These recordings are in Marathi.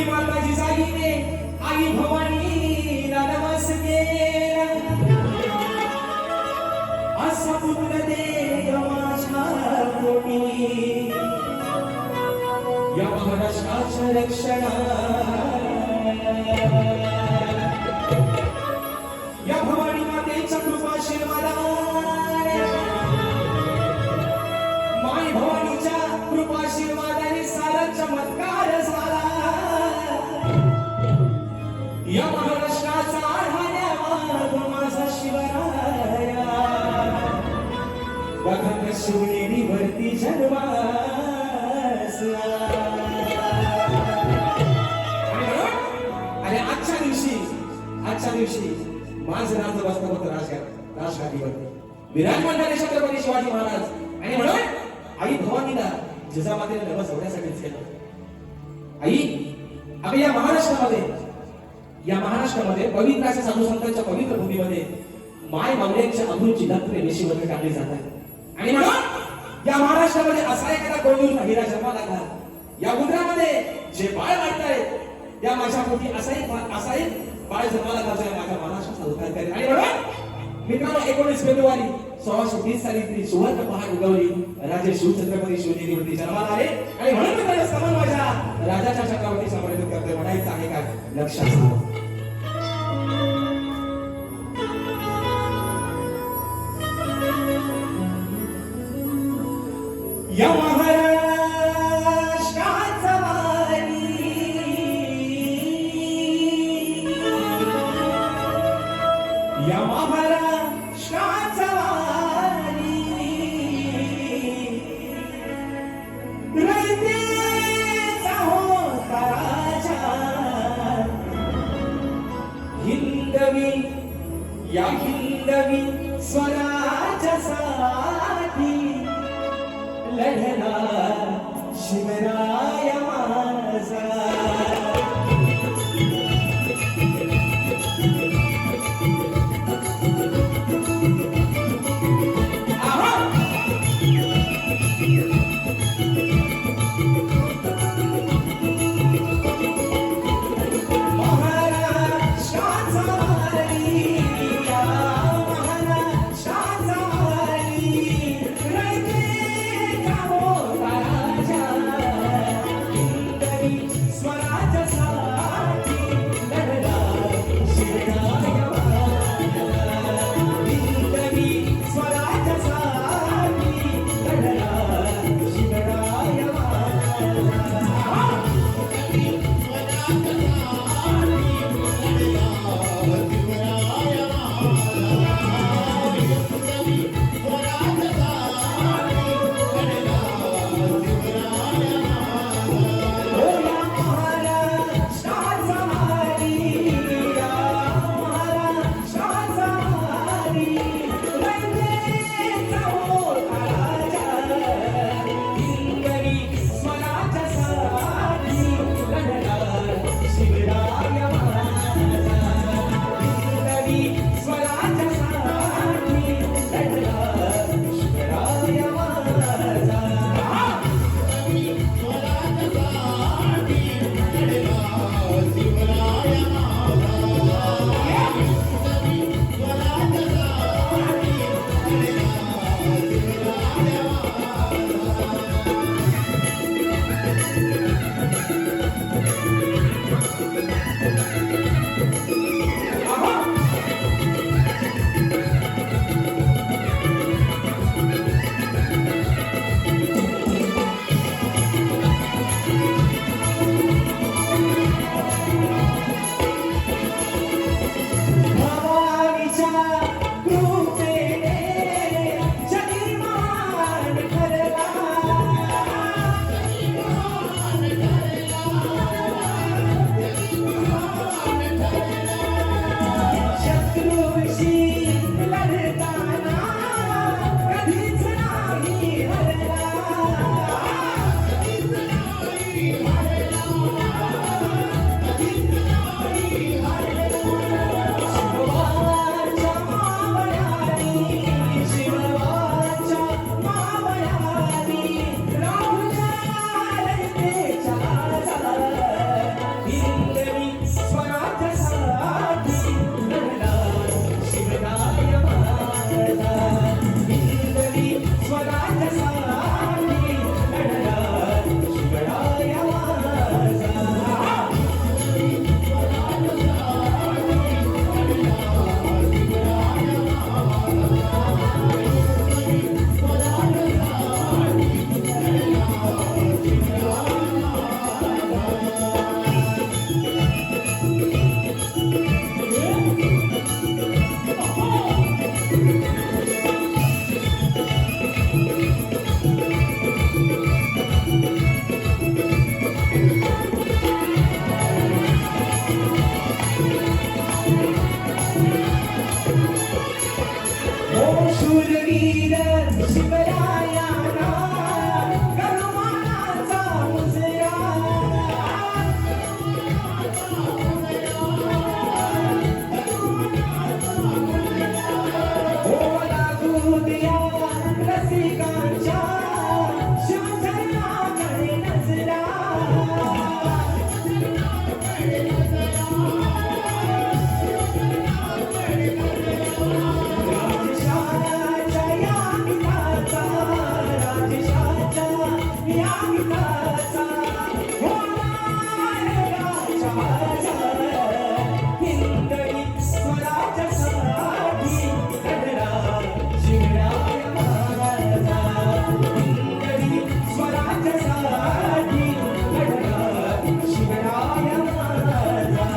पूर्वी माता जिजाईने आई भवानीला नमस केला, असा पुत्र दे माझ्या पोटी, या महाराष्ट्राच्या रक्षणा, या भवानी मातेच्या कृपाशीर्वादाने, माय भवानीच्या कृपाशीर्वादाने सारा चमत्कार झाला, या महाराष्ट्राचा आढावा माझा शिवराया, बघा शिवनेरीवरती जन्मासला. आणि आजच्या दिवशी माझं राज बसलं होतं राजघाटीवरती, विराजमान झाले छत्रपती शिवाजी महाराज. आणि म्हणून आई भवानीला जिजामातेने नमस होण्यासाठीच केलं. आई, अगं या महाराष्ट्रामध्ये पवित्र अशा साधू संतांच्या पवित्र भूमीमध्ये माय मावळ्यांच्या अमृतची लक्ष्मी निशिवत्र टाकली जातात. आणि म्हणून या महाराष्ट्रामध्ये असा एखादा गोंधळ हिरा जन्माला लागला, या उंदरामध्ये जे बाळ वाटतायत या माझ्या पोटी असा एक बाळ जन्माला लागला, माझ्या महाराष्ट्राचा उद्धार करेल. आणि म्हणून मित्रांनो, 19 फेब्रुवारी 1620 साली ती सुवर्ण पहाट उगवली, राजे शिवछत्रपती शिवनेरीवरती जन्माला आले. आणि म्हणून मित्रांनो, समान माझ्या राजाच्या छत्रावरती समर्पित करते. म्हणायचं आहे काय, लक्षात ठेवा. या महाराष्ट्राचा वारी, या महाराष्ट्राचा वारी, रयतेचा होता राजा, हिंदवी या हिंदवी स्वराज्यासाठी लढला शिवराय माझा. शिवरायाला गरुमानाचा मुजरा ओला दुधिया रसिकांच्या शिवचरणाकडे नजरा राजशाच्या या गीताचा राजशाच्या या गीताचा होणाऱ्याच्या हिंदवी स्वराज्यासाठी लढला शिवराय महाराजा हिंदवी स्वराज्यासाठी लढला शिवराय महाराजा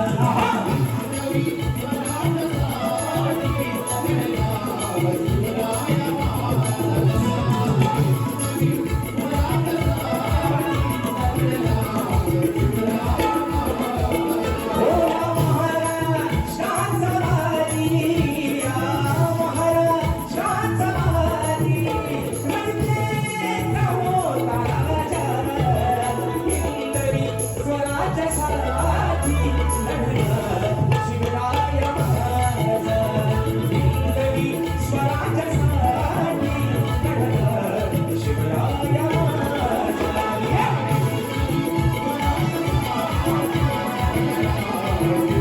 Yeah.